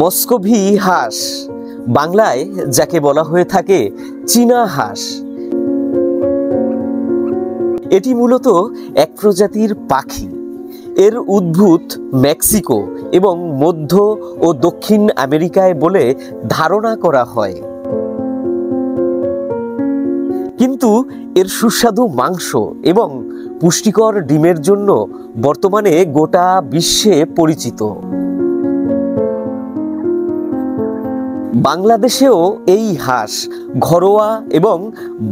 মস্কোভি হাঁস, বাংলায় যাকে বলা হয়ে থাকে চীনা হাঁস। এটি মূলত এক প্রজাতির পাখি। এর উদ্ভূত মেক্সিকো এবং মধ্য ও দক্ষিণ আমেরিকায় বলে ধারণা করা হয়। কিন্তু এর সুস্বাদু মাংস এবং পুষ্টিকর ডিমের জন্য বর্তমানে গোটা বিশ্বে পরিচিত। বাংলাদেশেও এই হাঁস ঘরোয়া এবং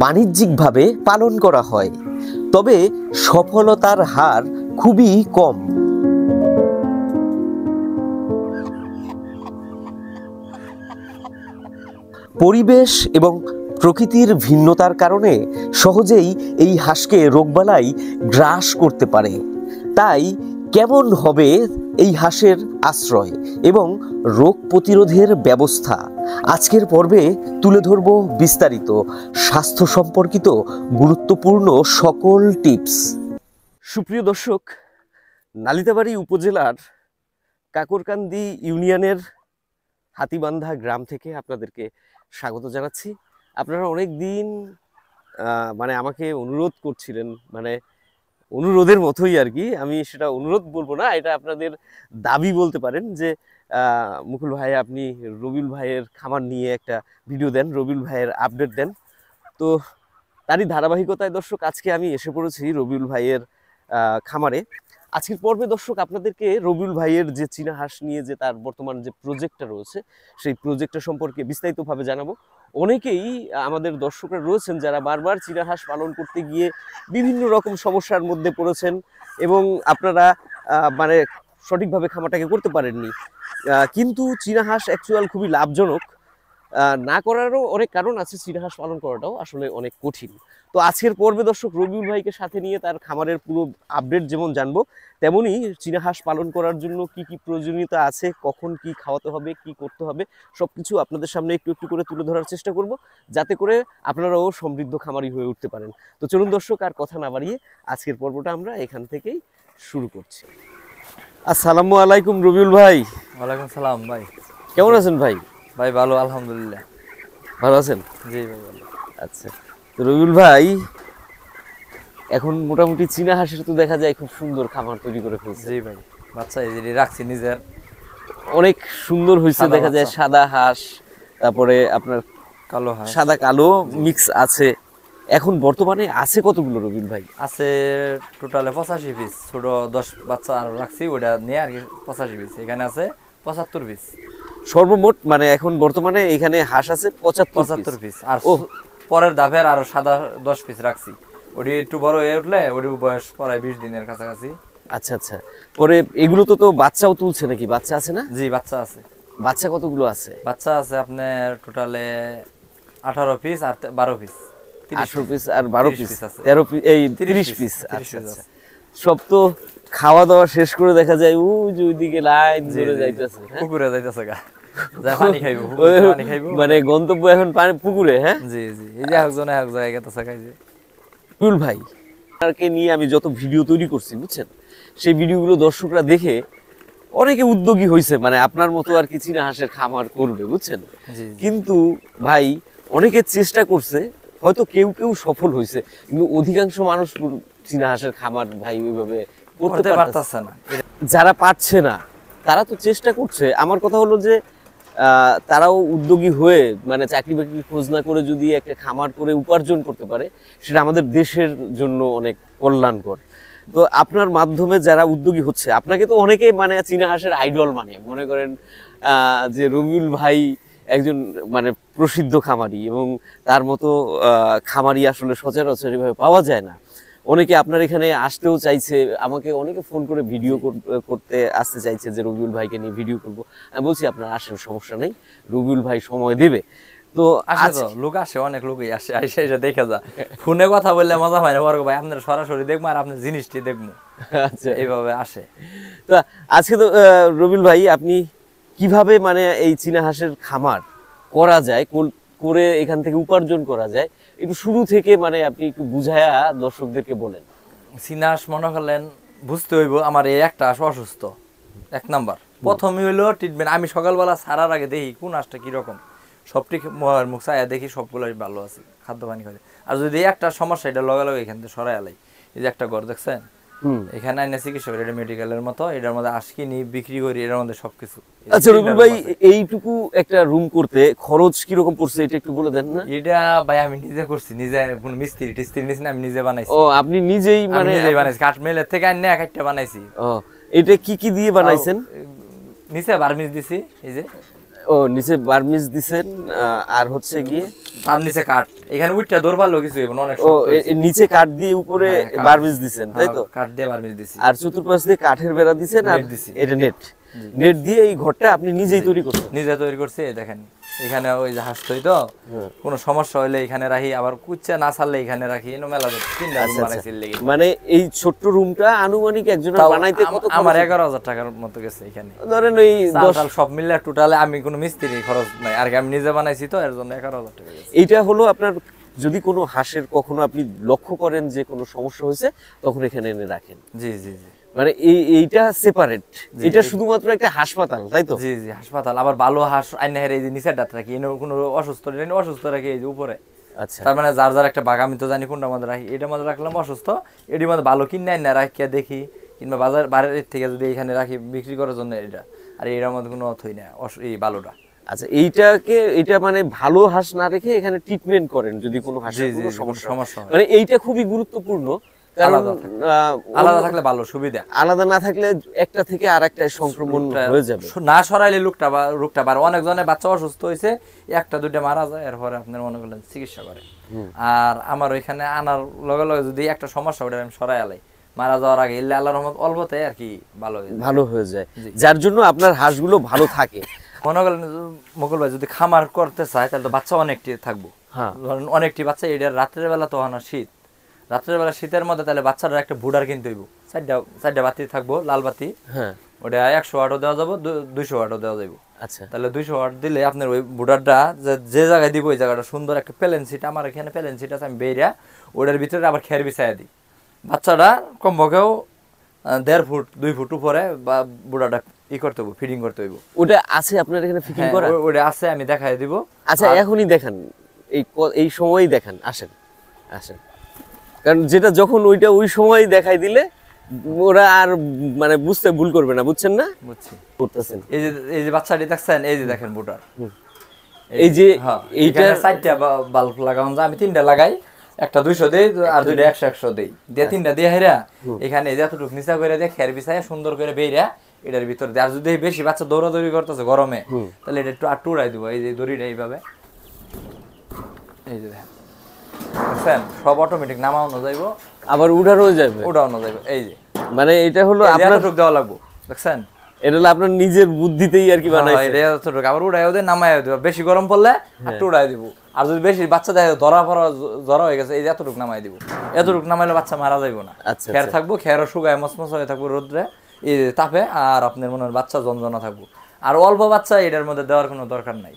বাণিজ্যিকভাবে পালন করা হয়, তবে সফলতার হার খুবই কম। পরিবেশ এবং প্রকৃতির ভিন্নতার কারণে সহজেই এই হাঁসকে রোগবালাই গ্রাস করতে পারে। তাই কেমন হবে এই হাঁসের আশ্রয় এবং রোগ প্রতিরোধের ব্যবস্থা, আজকের পর্বে তুলে ধরব বিস্তারিত স্বাস্থ্য সম্পর্কিত গুরুত্বপূর্ণ সকল টিপস। সুপ্রিয় দর্শক, নালিতাবাড়ী উপজেলার কাকরকান্দি ইউনিয়নের হাতিবান্ধা গ্রাম থেকে আপনাদেরকে স্বাগত জানাচ্ছি। আপনারা অনেক দিন আমাকে অনুরোধ করছিলেন, অনুরোধের মতোই আর কি, আমি সেটা অনুরোধ বলবো না, এটা আপনাদের দাবি বলতে পারেন, যে মুকুল ভাই আপনি রবিউল ভাইয়ের খামার নিয়ে একটা ভিডিও দেন, রবিউল ভাইয়ের আপডেট দেন। তো তারই ধারাবাহিকতায় দর্শক আজকে আমি এসে পড়েছি রবিউল ভাইয়ের খামারে। আজকের পর্বে দর্শক আপনাদেরকে রবিউল ভাইয়ের যে চীনা হাঁস নিয়ে যে তার বর্তমান যে প্রজেক্টটা রয়েছে সেই প্রজেক্টটা সম্পর্কে বিস্তারিতভাবে জানাবো। অনেকেই আমাদের দর্শকরা রয়েছেন যারা বারবার চীনা হাঁস পালন করতে গিয়ে বিভিন্ন রকম সমস্যার মধ্যে পড়েছেন এবং আপনারা সঠিকভাবে খামারটাকে করতে পারেননি। কিন্তু চীনা হাঁস অ্যাকচুয়াল খুবই লাভজনক, না করারও অনেক কারণ আছে, চীনা হাঁস পালন করাটাও আসলে অনেক কঠিন। তো আজকের পর্বে দর্শক রবিউল ভাইকে সাথে নিয়ে তার খামারের পুরো আপডেট যেমন জানবো, তেমনি চীনা হাঁস পালন করার জন্য কি কি প্রয়োজনীয়তা আছে, কখন কি খাওয়াতে হবে, কি করতে হবে, সবকিছু আপনাদের সামনে একটু একটু করে তুলে ধরার চেষ্টা করব, যাতে করে আপনারাও সমৃদ্ধ খামারি হয়ে উঠতে পারেন। তো চলুন দর্শক, আর কথা না বাড়িয়ে আজকের পর্বটা আমরা এখান থেকেই শুরু করছি। আসসালামু আলাইকুম রবিউল ভাই। ওয়ালাইকুম সালাম ভাই, কেমন আছেন ভাই? ভাই ভালো, আলহামদুলিল্লাহ। ভালো আছেন? জি ভাই ভালো। আচ্ছা, তো রবিউল ভাই এখন মোটামুটি চীনা হাঁসের তো দেখা যায় খুব সুন্দর খামার তৈরি করে ফেলছে। জি ভাই, বাচ্চা এই যে রাখছি নিজের, অনেক সুন্দর হয়েছে, দেখা যায় সাদা হাঁস, তারপরে আপনার কালো হাঁস, সাদা কালো মিক্স আছে। এখন বর্তমানে আছে কতগুলো রবিউল ভাই? আছে টোটালে 85 পিস, ছোট 10 বাচ্চা আর রাখছি, ওটা নিয়ে আর কি 85 পিস। এখানে আছে 75 পিস সর্বমোট, এখন বর্তমানে এখানে হাঁস আছে 75 পিস। আর পরের ধাপের আরো সাদা 10 পিস রাখছি, ওটি একটু বড় হয়ে উঠলে ওটির বয়স প্রায় 20 দিনের কাছাকাছি। আচ্ছা আচ্ছা, পরে এগুলো তো বাচ্চাও তুলছে নাকি? বাচ্চা আছে না? জি বাচ্চা আছে। বাচ্চা কতগুলো আছে? বাচ্চা আছে আপনার টোটালে 18 পিস আর 12 পিস। 18 পিস আর 12 পিস, 13 পিস, এই 30 পিস। আচ্ছা, সব তো খাওয়া দাওয়া শেষ করে দেখা যায় ওই যে ওইদিকে লাইন ধরে যাইতেছে, পুকুরে যাইতেছে গা, যা পানি খাইবো, পানি খাইবো, গন্তব্য এখন পানি পুকুরে। হ্যাঁ জি জি, এই যে একজন এক জায়গায় গেছে খাইছে। রবিউল ভাই আপনাকে নিয়ে আমি যত ভিডিও তৈরি করছি বুঝছেন, সেই ভিডিওগুলো দর্শকরা দেখে অনেকে উদ্যোগী হয়েছে, আপনার মতো আর কি চীনা হাঁসের খামার করবে বুঝছেন। কিন্তু ভাই অনেকে চেষ্টা করছে, হয়তো কেউ কেউ সফল হয়েছে, কিন্তু অধিকাংশ মানুষ চীনা হাঁসের খামার ভাই ওইভাবে করতে পারতেছে না। যারা পারছে না তারা তো চেষ্টা করছে। আমার কথা হলো যে তারাও উদ্যোগী হয়ে চাকরি বাকরি খোঁজ না করে যদি একটা খামার করে উপার্জন করতে পারে, সেটা আমাদের দেশের জন্য অনেক কল্যাণকর। তো আপনার মাধ্যমে যারা উদ্যোগী হচ্ছে, আপনাকে তো অনেকে চীনা হাঁসের আইডল মনে করেন যে রবিউল ভাই একজন প্রসিদ্ধ খামারি, এবং তার মতো খামারি আসলে সচরাচর এভাবে পাওয়া যায় না। অনেকে আপনার এখানে আসতেও চাইছে, আমাকে অনেকে ফোন করে ভিডিও করতে আসতে চাইছে যে রবিউল ভাইকে নিয়ে ভিডিও করবো। আমি বলছি আপনার আসেন, সমস্যা নেই, রবিউল ভাই সময় দেবে। তো লোক আসে, অনেক লোকই আসে, এসে দেখে যা, ফোনে কথা বললে মজা হয় না, ভাই আপনার সরাসরি দেখবো আর আপনার জিনিসটি দেখবো। আচ্ছা, এইভাবে আসে। তো আজকে তো রবিউল ভাই আপনি কিভাবে এই চীনা হাঁসের খামার করা যায়, করে এখান থেকে উপার্জন করা যায়, একটু শুরু থেকে মানে আপনি একটু বুঝায়া দর্শকদেরকে বলেন। চীনা হাঁস মনে করলেন বুঝতে হইব আমার এই একটা হাঁস অসুস্থ, এক নাম্বার। প্রথমে হইলো ট্রিটমেন্ট, আমি সকালবেলা ছাড়ার আগে দেখি কোন হাঁসটা কিরকম, সবটি মুখ চাইয়া দেখি সবগুলোই ভালো আছে, খাদ্য পানি খাই। আর যদি একটা সমস্যা এটা লগে লগে এখান থেকে সরাই আলাই। এই যে একটা ঘর দেখছেন, এখানে আইনা চিকিৎসা করি, এটা মেডিকেলের মতো, এটার মধ্যে হাঁস কিনি বিক্রি করি, এটার মধ্যে সবকিছু। আচ্ছা রবিউল ভাই, এইটুকু একটা রুম করতে খরচ কিরকম পড়ছে এটা একটু বলে দেন না? এটা ভাই আমি নিজে করছি, নিজে কোনো মিস্ত্রি টিস্ত্রি নিছি না, আমি নিজে বানাইছি। ও আপনি নিজেই মানে নিজেই বানাইছি, কাঠ মেলের থেকে আইনা এক একটা বানাইছি। ও এটা কি কি দিয়ে বানাইছেন? নিচে বার্মিজ দিছি, এই যে ও নিচে বার্মিজ দিছেন, আর হচ্ছে গিয়ে তার নিচে কাঠ, এখানে উইটটা দৌড় কিছু অনেক। ও নিচে কাঠ দিয়ে উপরে বার্মিজ দিছেন, তাই তো? কাঠ দিয়ে বার্মিজ দিছি, আর চতুর্পাশ দিয়ে কাঠের বেড়া দিছেন, আর এটা নেট দিয়ে এই ঘরটা আপনি নিজেই তৈরি করছেন? নিজে তৈরি করছি। এই দেখেন এখানে ওই যে হাঁস তৈরি তো, কোনো সমস্যা হলে এখানে রাখি, আবার কুচ্চা না ছাড়লে এখানে রাখি। মেলা তিনটা রুম বানাইছি। মানে এই ছোট্ট রুমটা আনুমানিক একজনের বানাইতে কত? আমার 11,000 টাকার মতো গেছে। এখানে ধরেন ওই সব মিলে টোটালে আমি কোনো মিস্ত্রি খরচ নাই, আর আমি নিজে বানাইছি তো, এর জন্য 11,000 টাকা গেছে। এইটা হলো আপনার, যদি কোনো হাঁসের কখনো আপনি লক্ষ্য করেন যে কোনো সমস্যা হয়েছে, তখন এখানে এনে রাখেন। জি জি জি, মানে এইটা সেপারেট, এটা শুধুমাত্র একটা হাসপাতাল, তাই তো? জি জি, হাসপাতাল। আবার ভালো হাঁস আইনা হেরে এই যে নিচের ডাট রাখি, কোনো অসুস্থ রাখি এই যে উপরে। আচ্ছা, তার মানে যার যার একটা বাঘ, আমি তো জানি কোনটা মধ্যে রাখি, এটার মধ্যে রাখলাম অসুস্থ, এটির মধ্যে ভালো কিনে আইনা রাখিয়া দেখি, কিংবা বাইরের থেকে যদি এখানে রাখি বিক্রি করার জন্য এটা, আর এটার মধ্যে কোনো অর্থই না এই ভালোটা। আচ্ছা, এটা মানে ভালো হাঁস না রেখে এখানে ট্রিটমেন্ট করেন যদি কোনো হাঁসের কোনো সমস্যা হয়। মানে এইটা খুবই গুরুত্বপূর্ণ, কারণ আলাদা থাকলে ভালো সুবিধা, আলাদা না থাকলে একটা থেকে আরেকটা সংক্রমণ হয়ে যাবে। না সরাইলে রোগটা বাড়ে। অনেকজনের বাচ্চা অসুস্থ হয়েছে, একটা দুইটা মারা যায়, এরপরে আপনার মনে করলেন চিকিৎসা করে। আর আমার ওইখানে আনার লগে লগে যদি একটা সমস্যা ওটা আমি সরাই আলাই, মারা যাওয়ার আগে ইল্লা আল্লাহর রহমত অল্পতে আর কি ভালো হয়ে যায়, যার জন্য আপনার হাঁসগুলো ভালো থাকে। মনে করেন মুকুল ভাই যদি খামার করতে চায় তাহলে তো বাচ্চা অনেকটি থাকবো। ধরেন অনেকটি বাচ্চা, এটা রাত্রের বেলা তো হয় না, শীত, রাত্রের বেলা শীতের মধ্যে, তাহলে বাচ্চারা একটা বুডার কিনতে হইব, চারটা বাতি থাকবো, লাল বাতি। হ্যাঁ, ওটা 100 ওয়াটও দেওয়া যাবো, 200 ওয়াটও দেওয়া যাবো। আচ্ছা, তাহলে 200 ওয়াট দিলে আপনার ওই বুডারটা যে জায়গায় দিব, ওই জায়গাটা সুন্দর একটা প্লেন সিট, আমার এখানে প্লেন সিট আছে, আমি বেরিয়া ওটার ভিতরে আবার খের বিছাইয়া দিই। বাচ্চাটা কমপক্ষেও 1.5 ফুট 2 ফুট উপরে বা বুডারটা করতে হইব, ফিডিং করতে হইব। ওটা আছে আপনার এখানে ফিটিং করা? ওটা আছে, আমি দেখাই দিব। আচ্ছা, এখনই দেখান, এই সময়ই দেখান, আসেন। কারণ যেটা যখন ওই সময় দেখাই দিলে ওরা আর মানে বুঝতে ভুল করবে না, বুঝছেন না? বুঝছি, করতেছেন। এই যে বাচ্চাটি দেখছেন, এই যে দেখেন বুটার, এই যে এইটা 4টা বাল্ব লাগানো যায়, আমি 3টা লাগাই, একটা 200 দেই আর 2টা 100 দেই, দিয়ে 3টা দিয়ে হেরা এখানে যতটুকু নিচা করে দিয়ে খের বিছায় সুন্দর করে বেরিয়া এটার ভিতর দিয়ে। আর যদি বেশি বাচ্চা দৌড়াদৌড়ি করতেছে গরমে, তাহলে এটা একটু আর টুরাই দিব, এই যে দড়িটা এইভাবে, এই যে দেখেন সব অটোমেটিক নামানো যাইব, আবার উঠানো যাবে, এই যে মানে এটা হলো আপনার টুক দেওয়া লাগবে, দেখছেন? এটা হলো আপনার নিজের বুদ্ধিতেই আর কি বানাইছে। এটা এতটুকু আবার উড়াইও দেয়, নামাইও দেব, বেশি গরম পড়লে একটু উড়াই দিব। আর যদি বেশি বাচ্চা দেখে জ্বর হয়ে গেছে, এই যে এতটুকু নামাই দিব, এতটুকু নামাইলে বাচ্চা মারা যাইব না। খের থাকবো, খেরও শুকায় মসমস হয়ে থাকবো রোদ্রে, এই তাপে, আর আপনার মনে হয় বাচ্চা জনজনা থাকবো। আর অল্প বাচ্চা এটার মধ্যে দেওয়ার কোনো দরকার নাই,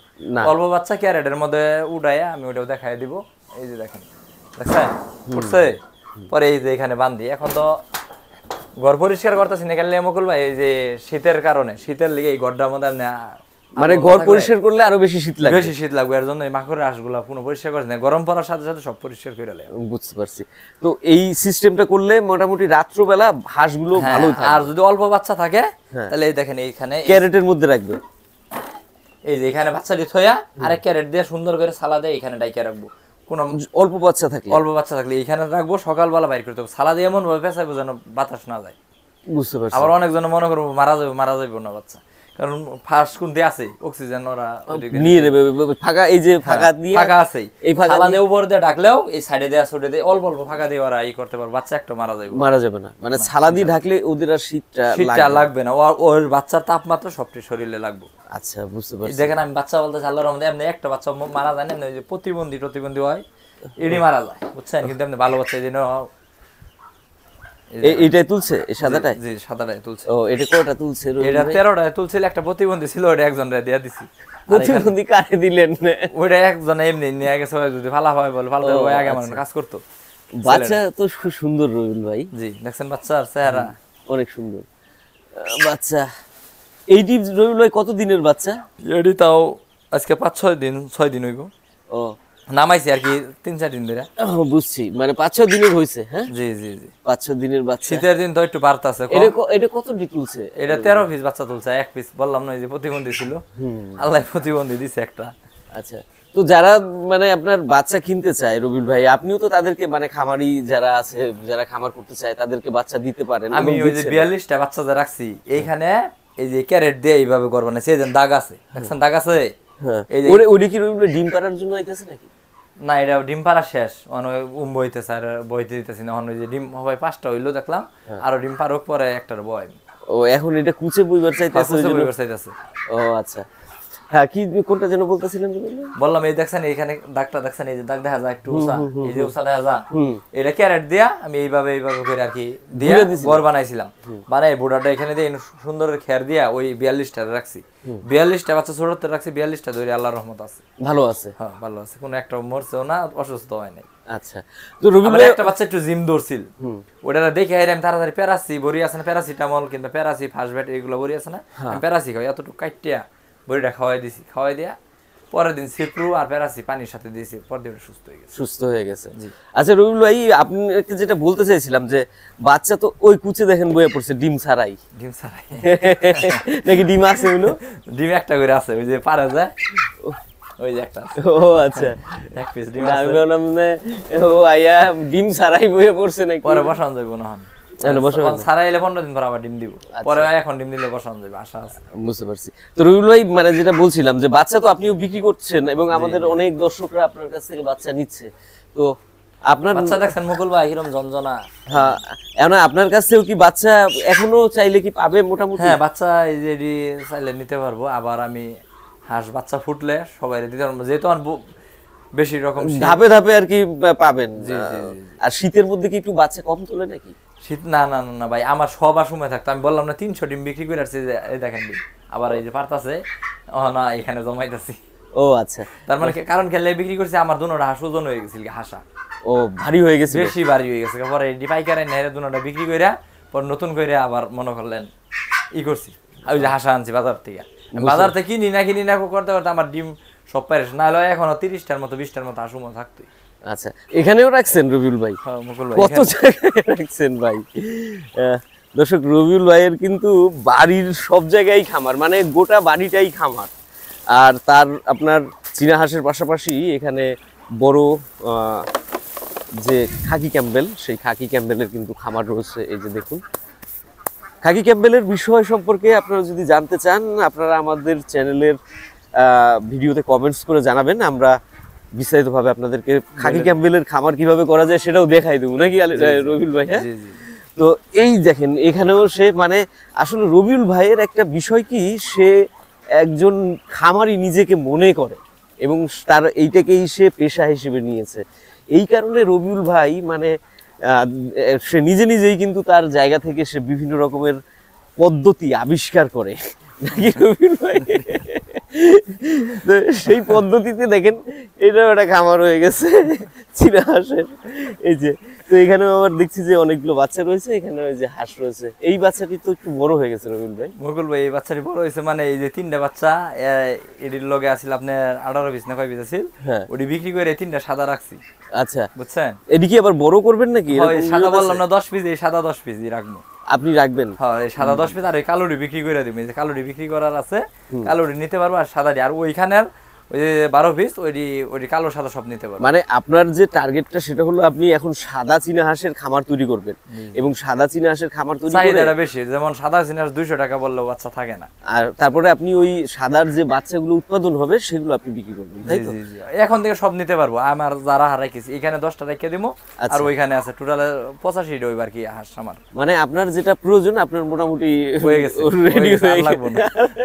অল্প বাচ্চা কি আর এটার মধ্যে উড়াইয়া আমি ওটাও দেখাই দিব। এই যে দেখেন, দেখছেন উঠছে, পরে এই যে এখানে বান্ধি। এখন তো ঘর পরিষ্কার করতেছি না কেন মুকুল ভাই, এই যে শীতের কারণে, শীতের লিগে এই ঘরটার মধ্যে মানে ঘর পরিষ্কার করলে আরো বেশি শীত লাগবে, এর জন্য এই মাকড়ের হাঁসগুলা পুরো পরিষ্কার করছে না, গরম পড়ার সাথে সাথে সব পরিষ্কার করে দেয়। বুঝতে পারছি। তো এই সিস্টেমটা করলে মোটামুটি রাত্রবেলা হাঁসগুলো ভালো থাকে। আর যদি অল্প বাচ্চা থাকে তাহলে এই দেখেন এইখানে ক্যারেটের মধ্যে রাখবে, এই যে এখানে বাচ্চাটি থইয়া আরেক ক্যারেট দিয়ে সুন্দর করে সালাদে এখানে ডাইকা রাখবো। কোনো অল্প বাচ্চা থাকলে এখানে রাখবো, সকালবেলা বাইর করতে হবে, সালাদে এমন ভাবে পেঁচাবো যেন বাতাস না যায়। বুঝতে পারছি। আবার অনেকজন মনে করবো মারা যাবে না বাচ্চা, কারণ ফার্স্ট কোনতে আছে অক্সিজেন ওরা নিয়ে নেবে, ফাঁকা, এই যে ফাঁকা দিয়ে ফাঁকা আছে, এই ফাঁকা উপর দিয়ে ডাকলেও এই সাইডে দেয়া ছোটে দিয়ে অল্প অল্প ফাঁকা দিয়ে ওরা এই করতে পারবে, বাচ্চা একটা মারা যাবে না। মানে ছালাদি ঢাকলে ওদের আর শীতটা লাগবে না, ওর বাচ্চার তাপমাত্রা সবটি শরীরে লাগবে। আচ্ছা, বুঝতে পারছি। দেখেন আমি বাচ্চা বলতে আল্লাহর রহমতে এমনি একটা বাচ্চা মারা যায় না, যে প্রতিবন্ধী হয় এডি মারা যায়, বুঝছেন? কিন্তু এমনি ভালো বাচ্চা এই এইটাই তুলছে, এই সাদাটাই? জি সাদাটাই তুলছে। ও এটা কয়টা তুলছে? এটা 13টায় তুলছিল, একটা প্রতিবন্ধী ছিল ওটা একজনরে দিয়া দিছি। প্রতিবন্ধী কারে দিলেন? ওটা একজন এমনি নিয়ে গেছে, যদি ভালো হয় বলে ভালো হয়, আগে আমার কাজ করতো। বাচ্চা তো খুব সুন্দর রবিউল ভাই। জি দেখছেন বাচ্চার চেহারা অনেক সুন্দর বাচ্চা। এইটি রবিউল ভাই কত দিনের বাচ্চা? এডি তাও আজকে 6 দিন হইব। ও নামাইছি আর কি 3-4 দিন ধরে। বুঝছি, মানে 5-6 দিনের হইছে। হ্যাঁ জি জি জি 5-6 দিনের বাচ্চা। শীতের দিন তো একটু বাড়তাছে। এটা কত ডি তুলছে? এটা 13 পিস বাচ্চা তুলছে, 1 পিস বললাম না যে প্রতিবন্ধী ছিল, আল্লাহ প্রতিবন্ধী দিছে একটা। আচ্ছা, তো যারা মানে আপনার বাচ্চা কিনতে চায় রবিউল ভাই, আপনিও তো তাদেরকে মানে খামারি যারা আছে, যারা খামার করতে চায় তাদেরকে বাচ্চা দিতে পারেন। আমি ওই যে 42টা বাচ্চা যা রাখছি এইখানে, এই যে ক্যারেট দিয়ে এইভাবে করব না, সেই যে দাগ আছে দেখছেন, দাগ আছে। এই যে ওরে কি রবিউল ডিম পাড়ার জন্য আইতাছে নাকি? না এটা ডিম পাড়া শেষ, বইতেছে আর বইতে দিতেছি না। ওই যে ডিম হয় 5টা হইলো দেখলাম, আর ডিম পাড়ক পরে একটার বয়। ও এখন এটা কুচে বইবার চাইতেছে? ও আচ্ছা, হ্যাঁ কি কোনটা যেন বলতেছিলেন? বললাম এই দেখছেন এইখানে দাগটা দেখছেন, এই যে দাগ দেখা যায় একটু উঁচা, এই যে উঁচা দেখা যায়, এটা ক্যারেট দিয়া আমি এইভাবে করে আর কি দিয়া ঘর বানাইছিলাম। বানাই বোর্ডারটা এখানে দিয়ে সুন্দর খের দিয়া ওই 42টা রাখছি। 42টা বাচ্চা ছোটতে রাখছি, 42টা ধরে আল্লাহর রহমত আছে, ভালো আছে। হ্যাঁ ভালো আছে, কোনো একটা মরছেও না, অসুস্থ হয় নাই। আচ্ছা, তো রবিউল ভাই একটা বাচ্চা একটু জিম ধরছিল, ওটা দেখে আমি তাড়াতাড়ি প্যারাসি বড়ি আছে না, প্যারাসিটামল কিংবা প্যারাসি ফার্স্ট ব্যাট এগুলো বড়ি আছে না, আমি প্যারাসি খাই এতটুকু কাটিয়া বড়িটা খাওয়াই দিছি। খাওয়াই দিয়া পরের দিন সিপ্রু আর প্যারাসি পানির সাথে দিয়েছি, পরের দিন সুস্থ হয়ে গেছে। আচ্ছা রবিউল ভাই, আপনাকে যেটা বলতে চাইছিলাম যে বাচ্চা তো ওই কুচে দেখেন বয়ে পড়ছে ডিম ছাড়াই নাকি ডিম আছে? ডিম একটা করে আছে, ওই যে পারা যায় ওই যে একটা। ও আচ্ছা, এক পিস ডিম আছে। আমি ভাবলাম ও আয়া ডিম ছাড়াই বয়ে পড়ছে নাকি। পরে বসানো যাবে না, সারা এলে 15 দিন পর আবার ডিম দিব, পরে এখন ডিম দিলে বসানো যাবে, আশা আছে। বুঝতে পারছি। তো রবিউল ভাই মানে যেটা বলছিলাম যে বাচ্চা তো আপনিও বিক্রি করছেন এবং আমাদের অনেক দর্শকরা আপনার কাছ থেকে বাচ্চা নিচ্ছে, তো আপনার বাচ্চা দেখছেন মুকুল ভাই কিরকম জনজনা। হ্যাঁ, এখন আপনার কাছ থেকেও কি বাচ্চা এখনো চাইলে কি পাবে মোটামুটি? হ্যাঁ বাচ্চা এই যে চাইলে নিতে পারবো। আবার আমি হাঁস বাচ্চা ফুটলে সবাই দিতে পারবো, যেহেতু আমার বেশি রকম ধাপে ধাপে আর কি পাবেন। আর শীতের মধ্যে কি একটু বাচ্চা কম তোলে নাকি? শীত না না না ভাই, আমার সবার সময় থাকতো। আমি বললাম না 300 ডিম বিক্রি করে আসছি, এই দেখেন ডিম আবার এই যে পারতাছে না এখানে জমাইতেছি। ও আচ্ছা, তার মানে কারণ খেলে বিক্রি করছি, আমার দুনোটা হাঁস ওজন হয়ে গেছিল, হাঁসা ও ভারী হয়ে গেছে, বেশি ভারী হয়ে গেছে। পরে এডি পাইকারে নেয় দুনোটা বিক্রি করে পর নতুন করে আবার মনে করলেন করছি, ওই যে হাঁসা আনছি বাজার থেকে। বাজার থেকে কিনি না করতে করতে আমার ডিম সব প্যারেস না হলে এখনো 30টার মতো 20টার মতো হাঁস থাকতোই। আচ্ছা, এখানেও রাখছেন রবিউল ভাই? কত জায়গায় রাখছেন ভাই? দর্শক, রবিউল ভাইয়ের কিন্তু বাড়ির সব জায়গায় খামার, মানে গোটা বাড়িটাই খামার। আর তার আপনার চীনা হাঁসের পাশাপাশি এখানে বড় যে খাকি ক্যাম্বেল, সেই খাকি ক্যাম্বেলের কিন্তু খামার রয়েছে। এই যে দেখুন, খাকি ক্যাম্বেলের বিষয় সম্পর্কে আপনারা যদি জানতে চান, আপনারা আমাদের চ্যানেলের ভিডিওতে কমেন্টস করে জানাবেন। আমরা বিস্তারিতভাবে আপনাদেরকে খাকি ক্যাম্বেলের খামার কিভাবে করা যায় সেটাও দেখাই দেবো নাকি রবিউল ভাই? হ্যাঁ, তো এই দেখেন এখানেও সে মানে আসলে রবিউল ভাইয়ের একটা বিষয় কি, সে একজন খামারি নিজেকে মনে করে এবং তার এইটাকেই সে পেশা হিসেবে নিয়েছে। এই কারণে রবিউল ভাই মানে সে নিজেই কিন্তু তার জায়গা থেকে সে বিভিন্ন রকমের পদ্ধতি আবিষ্কার করে নাকি রবিউল ভাই? সেই পদ্ধতিতে দেখেন এটাও একটা খামার হয়ে গেছে চীনা হাঁসের। এই যে, তো এখানে আবার দেখছি যে অনেকগুলো বাচ্চা রয়েছে, এখানে ওই যে হাঁস রয়েছে। এই বাচ্চাটি তো একটু বড় হয়ে গেছে রবিউল ভাই। মুকুল ভাই, এই বাচ্চাটি বড় হয়েছে মানে এই যে 3টা বাচ্চা এটির লগে আছিল আপনার 18 পিস না কয় পিস আছিল, ওটি বিক্রি করে 3টা সাদা রাখছি। আচ্ছা বুঝছেন, এদিকে আবার বড় করবেন নাকি? সাদা বললাম না 10 পিস, এই সাদা 10 পিস রাখবো। আপনি রাখবেন? হ্যাঁ, এই সাদা 10 পিস আর এই কালোটি বিক্রি করে দিব। এই যে কালোটি বিক্রি করার আছে, কালোটি নিতে পারবো, আর সাদাটি আর ওইখানের ওই যে 12 পিস ওইটি কালো সাদা সব নিতে পারবো। মানে আপনার যে টার্গেটটা সেটা হলো আপনি এখন সাদা চীনা হাঁসের খামার তৈরি করবেন এবং সাদা চীনা হাঁসের খামার তৈরি করে চাহিদাটা বেশি, যেমন সাদা চীনা হাঁস 200 টাকা বললেও বাচ্চা থাকে না। আর তারপরে আপনি ওই সাদার যে বাচ্চাগুলো উৎপাদন হবে সেগুলো আপনি বিক্রি করবেন, তাই তো? এখন থেকে সব নিতে পারবো। আমার যারা হারাইছি এখানে 10টা রেখে দিব, আর ওইখানে আছে টোটাল 85টা ওইবার কি হাঁস আমার। মানে আপনার যেটা প্রয়োজন আপনার মোটামুটি হয়ে গেছে, রেডি হয়ে গেছে,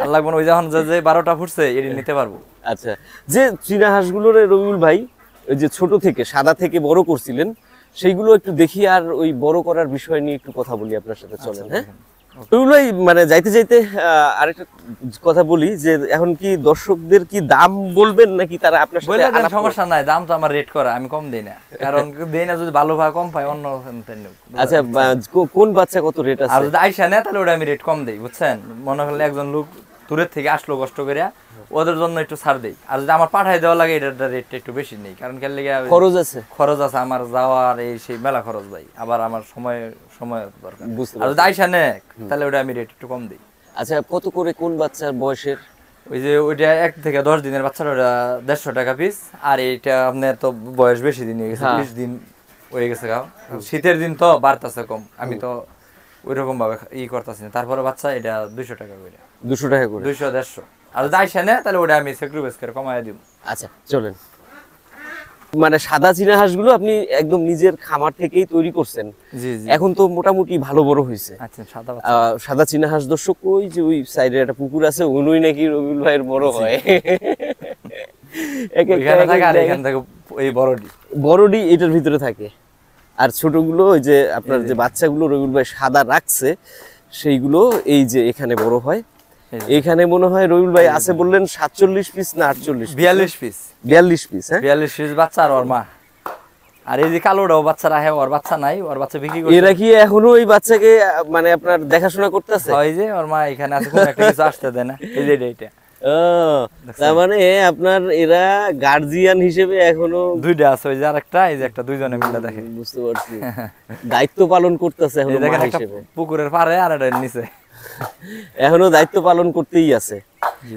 আর লাগবে না। ওই যখন যে 12টা ফুটছে এটি নিতে পারবো। আচ্ছা, যে চীনা হাঁসগুলোর রবিউল ভাই ওই যে ছোট থেকে সাদা থেকে বড় করছিলেন, সেইগুলো একটু দেখি আর ওই বড় করার বিষয় নিয়ে একটু কথা বলি আপনার সাথে, চলেন। হ্যাঁ, ওইগুলোই মানে যাইতে যাইতে আরেকটা কথা বলি যে এখন কি দর্শকদের কি দাম বলবেন নাকি তারা আপনার সাথে বলে দেন, সমস্যা নাই, দাম তো আমার রেট করা, আমি কম দেই না, কারণ দেই না যদি ভালো ভাই কম পাই অন্য। আচ্ছা, কোন বাচ্চা কত রেট আছে? আর যদি আইসা নেয় তাহলে ওটা আমি রেট কম দেই, বুঝছেন? মনে করলে একজন লোক দূরের থেকে আসলো কষ্ট করে, ওদের জন্য একটু ছাড় দেই। আর যদি আমার পাঠাই দেওয়া লাগে এটার রেটটা একটু বেশি নেই, কারণ কেন লেগে খরচ আছে আমার যাওয়ার, এই সেই মেলা খরচ ভাই, আবার আমার সময় দরকার। আর যদি আইসা নেয় তাহলে ওটা আমি রেট একটু কম দিই। আচ্ছা, কত করে কোন বাচ্চার বয়সের? ওই যে ওইটা 1 থেকে 10 দিনের বাচ্চাটা ওটা 150 টাকা পিস। আর এইটা আপনার তো বয়স বেশি দিন হয়ে গেছে, 20 দিন হয়ে গেছে। শীতের দিন তো বাড়তাছে কম, আমি তো ওইরকম ভাবে করতেছি না। তারপরে বাচ্চা এটা 200 টাকা করে, 200 টাকা করে, 200-150। আর যাই সেনে তাহলে ওটা আমি সেক্রিফাইস করে কমায় দিব। আচ্ছা চলেন। মানে সাদা চীনা হাঁসগুলো আপনি একদম নিজের খামার থেকেই তৈরি করছেন? জি জি, এখন তো মোটামুটি ভালো বড় হয়েছে। আচ্ছা, সাদা চীনা হাঁস দর্শক, ওই যে ওই সাইডে একটা পুকুর আছে, ওই নাকি রবিউল ভাইয়ের বড় হয়। এখানে থাকে আর এখান থেকে এই বড়ডি এটার ভিতরে থাকে, আর ছোটগুলো ওই যে আপনার যে বাচ্চাগুলো রবিউল ভাই সাদা রাখছে সেইগুলো এই যে এখানে বড় হয়। এখানে মনে হয় রবিউল ভাই আছে বললেন 47 পিস না 48? 42 পিস। 42 পিস, হ্যাঁ, 42 পিস বাচ্চা আর ওর মা। আর এই যে কালোটাও বাচ্চা রাখে, ওর বাচ্চা নাই, ওর বাচ্চা বিক্রি করে। এরা কি এখনো ওই বাচ্চাকে মানে আপনার দেখাশোনা করতেছে? হয় যে ওর মা এখানে আছে, কোন একটা কিছু আসতে দেয় না, এই যে এইটা। তার মানে আপনার এরা গার্জিয়ান হিসেবে এখনো দুইটা আছে, ওই যে আরেকটা, এই যে একটা, দুইজনে মিলে দেখে। বুঝতে পারছি, দায়িত্ব পালন করতেছে এখনো মা হিসেবে। পুকুরের পাড়ে আর এটা নিচে এখনো দায়িত্ব পালন করতেই আছে।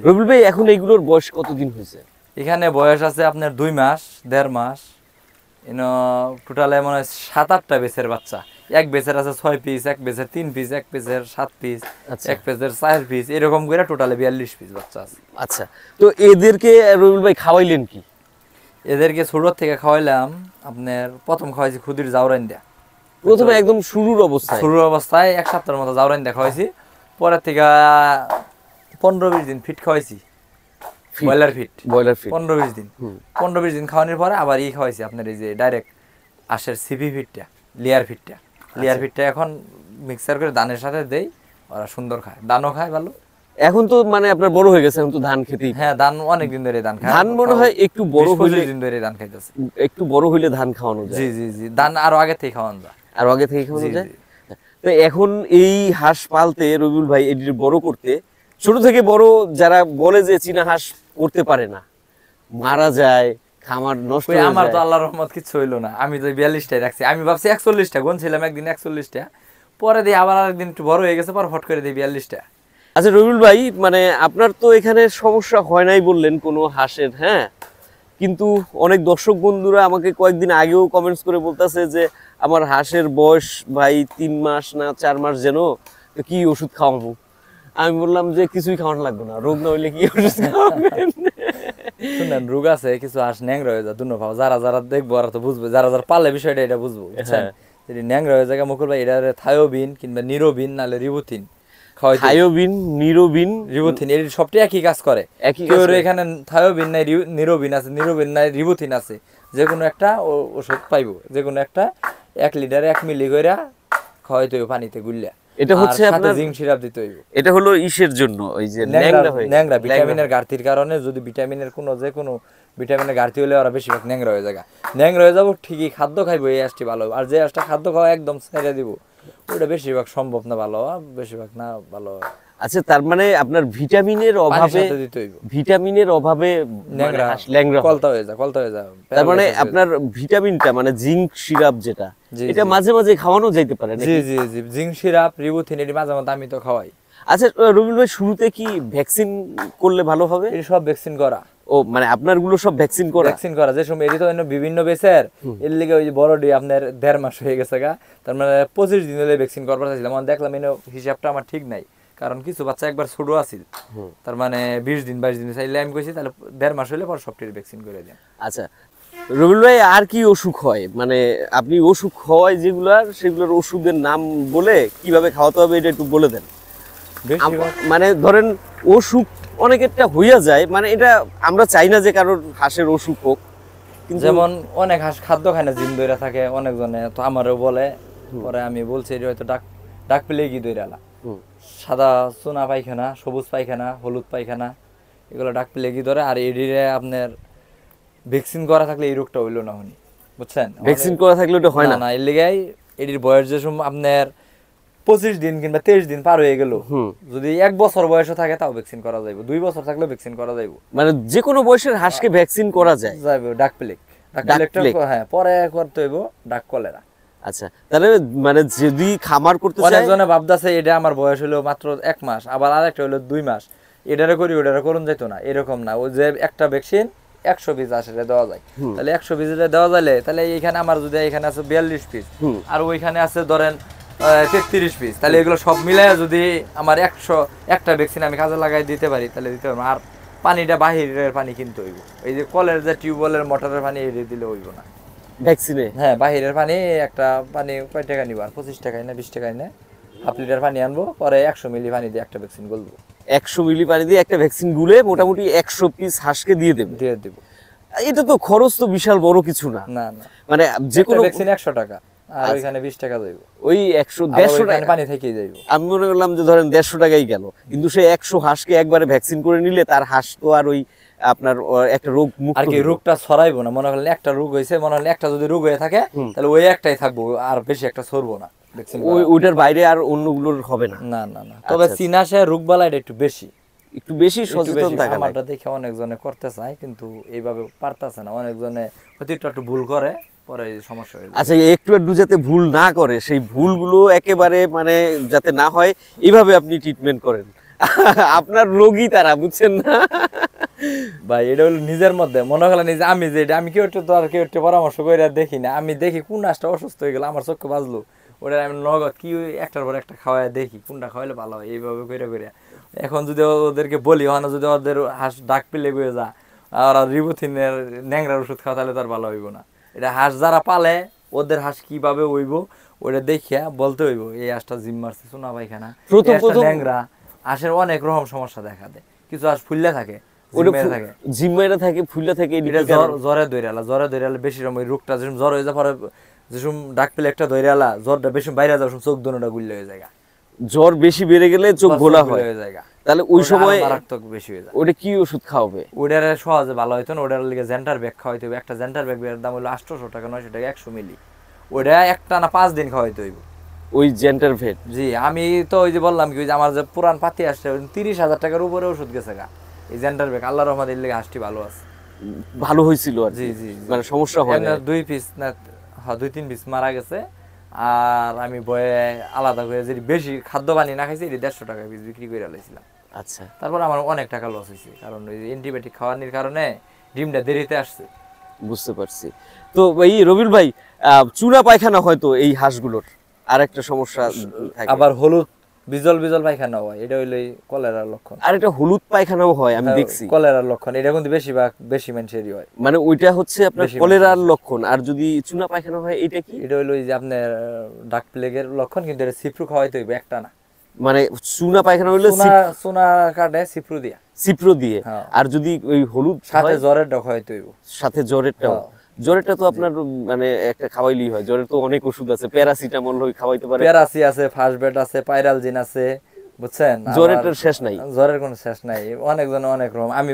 রবিউল ভাই, এখন এইগুলোর বয়স কতদিন হয়েছে? এখানে বয়স আছে আপনার 2 মাস 1.5 মাস। টোটালে মনে হয় 7-8টা বেচের বাচ্চা। এক বেচের আছে 6 পিস, এক বেচের 3 পিস, এক বেচের 7 পিস, এক বেচের 4 পিস, এরকম করে টোটালে 42 পিস বাচ্চা আছে। আচ্ছা, তো এদেরকে রবিউল ভাই খাওয়াইলেন কি? এদেরকে ছোট থেকে খাওয়াইলাম আপনার, প্রথম খাওয়াইছি খুদির জাউরাইন দেয়া, প্রথমে একদম শুরুর অবস্থায় 1 সপ্তাহের মতো জাউরাইন দেয়া খাওয়াইছি। পরে থেকে 15-20 দিন ফিট খাওয়াইছি, ব্রয়লার ফিট 15-20 দিন। 15-20 দিন খাওয়ানোর পরে আবার খাওয়াইছি আপনার এই যে ডাইরেক্ট আশের সিপি ফিটটা, লেয়ার ফিটটা এখন মিক্সার করে ধানের সাথে দেই, ওরা সুন্দর খায়, ধানও খায় ভালো। এখন তো মানে আপনার বড় হয়ে গেছে, এখন তো ধান খেতেই। হ্যাঁ, ধান অনেক দিন ধরে ধান খায়। ধান মনে হয় একটু বড় হইলে, দিন ধরে ধান খাইতেছে, একটু বড় হইলে ধান খাওয়ানো যায়। জি জি জি, ধান আরো আগে থেকে খাওয়ানো যায়। তো এখন এই হাঁস পালতে রবিউল ভাই, এটির বড় করতে, ছোট থেকে বড় যারা বলে যে চীনা হাঁস করতে পারে না, মারা যায়, খামার নষ্ট হয়ে যায়। আমার তো আল্লাহর রহমত কিছু হইলো না, আমি তো 42টাই রাখছি। আমি ভাবছি 41টা গুনছিলাম একদিন, 41টা, পরে দিয়ে আবার আরেকদিন একটু বড় হয়ে গেছে, পরে ফট করে দিই 42টা। আচ্ছা রবিউল ভাই, মানে আপনার তো এখানে সমস্যা হয় নাই বললেন কোনো হাঁসের, হ্যাঁ, কিন্তু অনেক দর্শক বন্ধুরা আমাকে কয়েকদিন আগেও কমেন্টস করে বলতেছে যে আমার হাঁসের বয়স ভাই 3 মাস না 4 মাস, যেন তো কি ওষুধ খাওয়াবো? আমি বললাম যে কিছুই খাওয়ানো লাগবে না, রোগ না হইলে কি ওষুধ খাওয়াবেন? শুনেন, রোগ আছে কিছু, হাঁস ন্যাংরা হয়ে যায় দুনো ভাও, যারা দেখবো আর তো বুঝবে, যারা পালে বিষয়টা এটা বুঝবো, বুঝছেন? যদি ন্যাংরা হয়ে যায় মুকুল ভাই, এটা থায়োবিন কিংবা নিরোবিন নাহলে রিবোথিন খাওয়াই। থায়োবিন, নিরোবিন, রিবোথিন, এর সবটাই একই কাজ করে। কেউ এখানে থায়োবিন নাই, নিরোবিন আছে, নিরোবিন নাই, রিবোথিন আছে, যে কোনো একটা ওষুধ পাইবো, যে কোনো একটা 1 লিটারে 1 মিলি করে খাওয়াইতে হইব পানিতে গুললা। এটা হচ্ছে আপনার জিঙ্ক সিরাপ দিতে হইব। এটা হলো ইসের জন্য, ওই যে ন্যাংরা ভিটামিনের ঘাটতির কারণে, যদি ভিটামিনের যে কোনো ভিটামিনের ঘাটতি হলে ওরা বেশিরভাগ ন্যাংরা হয়ে যায়। ন্যাংরা হয়ে যাবো ঠিকই, খাদ্য খাইবো, এই হাঁসটি ভালো। আর যে হাঁসটা খাদ্য খাওয়া একদম ছেড়ে দিব, ওটা বেশিরভাগ সম্ভব না ভালো, বেশিরভাগ না ভালো। আচ্ছা, তার মানে আপনার ভিটামিনের অভাবে ন্যাংরা কলতা হয়ে যায়। তার মানে আপনার ভিটামিনটা, মানে জিঙ্ক সিরাপ যেটা, এটা মাঝে মাঝে খাওয়ানো যাইতে পারে। জি জি জি, জিঙ্ক সিরাপ, রিবোথিন, এটি মাঝে মাঝে আমি তো খাওয়াই। আচ্ছা রবিউল ভাই, শুরুতে কি ভ্যাকসিন করলে ভালো হবে? এই সব ভ্যাকসিন করা। ও মানে আপনার গুলো সব ভ্যাকসিন করা, যে সময় এটি তো বিভিন্ন বেসের, এর লিগে ওই যে বড়ডি আপনার 1.5 মাস হয়ে গেছে গা, তার মানে 25 দিন হলে ভ্যাকসিন করবার চাইছিলাম। দেখলাম হিসাবটা আমার ঠিক নাই, কারণ কিছু বাচ্চা একবার ছোট আছিল, তার মানে 20 দিন 22 দিন চাইলে আমি কইছি তাহলে 1.5 মাস হলে পর সবটির ভ্যাকসিন করে দেন। আচ্ছা রবিউল ভাই, আর কি অসুখ হয়? মানে আপনি অসুখ হয় যেগুলার, সেগুলোর ওষুধের নাম বলে কিভাবে খাওয়াতে হবে এটা একটু বলে দেন। মানে ধরেন অসুখ অনেকেরটা হইয়া যায়, মানে এটা আমরা চাই না যে কারোর হাঁসের অসুখ হোক, কিন্তু যেমন অনেক হাঁস খাদ্য খায় না, জিম দইরা থাকে অনেকজনে, তো আমারও বলে, পরে আমি বলছি এটা হয়তো ডাক পেলে কি দইরালা, সাদা চুনা পায়খানা, সবুজ পায়খানা, হলুদ পায়খানা, এগুলো ডাক পেলে কি ধরে। আর এডিরে আপনার ভ্যাকসিন করা থাকলে এই রোগটা হইলো না, হনি বুঝছেন, ভ্যাকসিন করা থাকলে ওটা হয় না। না এর লিগাই এটির বয়স যে আপনার 25 দিন কিংবা 23 দিন পার হয়ে গেল, যদি 1 বছর বয়সে থাকে তাও ভ্যাকসিন করা যাইব, 2 বছর থাকলেও ভ্যাকসিন করা যাইব, মানে যে কোনো বয়সের হাঁসকে ভ্যাকসিন করা যায়। ডাক প্লেগ, হ্যাঁ, পরে করতে হইব ডাক কলেরা। আচ্ছা, তাহলে মানে যদি খামার করতে চায়, অনেকজনে ভাবতাছে এটা আমার বয়স হলো মাত্র 1 মাস, আবার আরেকটা হলো 2 মাস, এটারে করি ওটারে করুন যাইতো না, এরকম না। ওই যে একটা ভ্যাকসিন 100 পিস আসলে দেওয়া যায়, তাহলে 100 পিস দেওয়া যাইলে তাহলে এইখানে আমার যদি এখানে আছে 42 পিস আর ওইখানে আছে ধরেন 33 পিস, তাহলে এগুলো সব মিলায় যদি আমার 100 একটা ভ্যাকসিন আমি কাজে লাগাই দিতে পারি তাহলে দিতে পারবো। আর পানিটা বাহিরের পানি কিনতে হইব, এই যে কলের যে টিউবওয়েলের মোটরের পানি এই দিলে হইব না ভ্যাকসিনে। হ্যাঁ, বাহিরের পানি একটা পানি কয় টাকা নিব, আর 25 টাকায় না 20 টাকায় না, হাফ লিটার পানি আনবো, পরে 100 মিলি পানি দিয়ে একটা ভ্যাকসিন গুলবো, 100 মিলি পানি দিয়ে একটা ভ্যাকসিন গুলে মোটামুটি 100 পিস হাঁসকে দিয়ে দেব। এটা তো খরচ তো বিশাল বড় কিছু না। না না, মানে যে কোনো ভ্যাকসিন 100 টাকা, আর ওইখানে 20 টাকা যাইব, ওই 100-150 টাকা পানি থেকেই যাইব। আমি মনে করলাম যে ধরেন 150 টাকাই গেল, কিন্তু সে 100 হাঁসকে একবারে ভ্যাকসিন করে নিলে তার হাঁস তো আর ওই আপনার একটা রোগ মুক্ত, আর কি রোগটা ছড়াইবো না। মনে করেন একটা রোগ হইছে, মনে হলে একটা যদি রোগ হয়ে থাকে তাহলে ওই একটাই থাকবো, আর বেশি একটা ছড়বো না, ওইটার বাইরে আর অন্যগুলোর হবে না। না না না, তবে চীনা সে রোগ বালাইটা একটু বেশি সচেতন থাকা। আমারটা দেখে অনেকজনে করতে চায় কিন্তু এইভাবে পারতাছে না, অনেকজনে হয়তো একটু ভুল করে, পরে সমস্যা হয়ে যায়। আচ্ছা, একটু যাতে ভুল না করে, সেই ভুলগুলো একেবারে মানে যাতে না হয় এইভাবে আপনি ট্রিটমেন্ট করেন। আপনার রোগী তারা, বুঝছেন না ভাই, এটা হলো নিজের মধ্যে মনে হলো নিজে, আমি যে এটা আমি কেউ একটু পরামর্শ করে দেখি না, আমি দেখি কোন হাঁসটা অসুস্থ হয়ে গেল, আমার চোখে বাজলো, ওটা আমি নগদ কি একটার পর একটা খাওয়াই দেখি কোনটা খাওয়াইলে ভালো হয়, এইভাবে করে। এখন যদি ওদেরকে বলি হয় না, যদি ওদের হাঁস ডাক পেলে গিয়ে যা আর রিবোথিনের ন্যাংরার ওষুধ খাওয়া, তাহলে তার ভালো হইব না। এটা হাঁস যারা পালে ওদের হাঁস কিভাবে হইব ওটা দেখিয়া বলতে হইব, এই হাঁসটা জিম মারছে, সোনা পায়খানা, ন্যাংরা। হাঁসের অনেক রকম সমস্যা দেখা দেয়, কিছু হাঁস ফুললে থাকে, জিম্মাইরা থাকে, ফুললে থাকে, জ্বরে দৈরালা বেশি রকম রোগটা যেরকম জ্বর হয়ে যায়, পরে যেসব ডাক পেলে একটা দৈরালা জ্বরটা বেশি বাইরে যাওয়ার চোখ দোনোটা গুল্লে হয়ে যায়, জ্বর বেশি বেড়ে গেলে চোখ ঘোলা হয়ে যায়, তাহলে ওই সময় মারাত্মক বেশি হয়ে যায়। ওটা কি ওষুধ খাওয়াবে? ওটার সহজে ভালো হইতো না, ওটার লিগে জেন্টার ব্যাগ খাওয়াইতে হবে। একটা জেন্টার ব্যাগের দাম হলো 800 টাকা, 900 টাকা 100 মিলি, ওটা একটা না 5 দিন খাওয়াইতে হইব ওই জেন্টার ভেট। জি, আমি তো ওই যে বললাম কি, ওই যে আমার যে পুরান পাতি আসছে 30,000 টাকার উপরে ওষুধ গেছে গা, এই জেন্টার ব্যাগ। আল্লাহর রহমতে এর লিগে হাঁসটি ভালো আছে, ভালো হয়েছিল আর জি জি, মানে সমস্যা হয় না। 2 পিস না 2-3 পিস মারা গেছে, আর আমি বয়ে আলাদা করে যদি বেশি খাদ্য পানি না খাইছি 150 টাকা পিস বিক্রি করে লাইছিলাম। আচ্ছা, তারপর আমার অনেক টাকা লস হয়েছে, কারণ ওই অ্যান্টিবায়োটিক খাওয়ানোর কারণে ডিমটা দেরিতে আসছে। বুঝতে পারছি। তো এই রবিউল ভাই, চুনা পায়খানা হয়তো এই হাঁসগুলোর আর একটা সমস্যা থাকে, আবার হলুদ বিজল পায়খানা হয়, এটা হইলো কলেরার লক্ষণ। আর এটা হলুদ পায়খানাও হয়, আমি দেখছি কলেরার লক্ষণ, এটা কিন্তু বেশি মানুষেরই হয়, মানে ওইটা হচ্ছে আপনার কলেরার লক্ষণ। আর যদি চুনা পায়খানা হয় এটা কি? এটা হইলো যে আপনার ডাক প্লেগের লক্ষণ, কিন্তু এটা সিপ্রু খাওয়াইতে হইবে একটা না, মানে চুনা পায়খানা হইলো চুনা কাটে সিপ্রু দিয়ে, আর যদি ওই হলুদ সাথে জ্বরের ডক খাওয়াইতে হইব, সাথে জ্বরেরটা তো আপনার মানে একটা খাওয়াইলেই হয়, জ্বরের তো অনেক ওষুধ আছে, প্যারাসিটামল খাওয়াইতে পারে, প্যারাসি আছে, ফাস্টবেট আছে, পাইরালজিন আছে, বুঝছেন, জ্বরের শেষ নাই, জ্বরের কোনো শেষ নাই। অনেকজন অনেক রকম, আমি